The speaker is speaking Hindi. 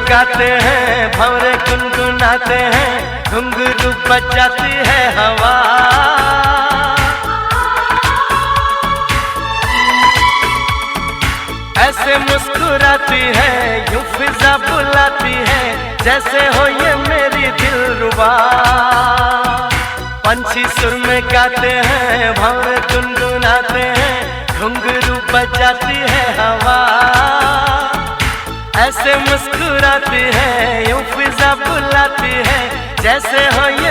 गाते हैं, भंवरे गुनगुनाते हैं, घुंघरू बजाती है हवा। ऐसे मुस्कुराती है, यूं फिजा बुलाती है, जैसे हो ये मेरी दिलरुबा। पंछी सुर में गाते हैं, भंवरे गुनगुनाते हैं, घुंघरू बजाती है हवा। ऐसे मुस्कुराती है, यूं फिजा बुलाती है, जैसे हो ये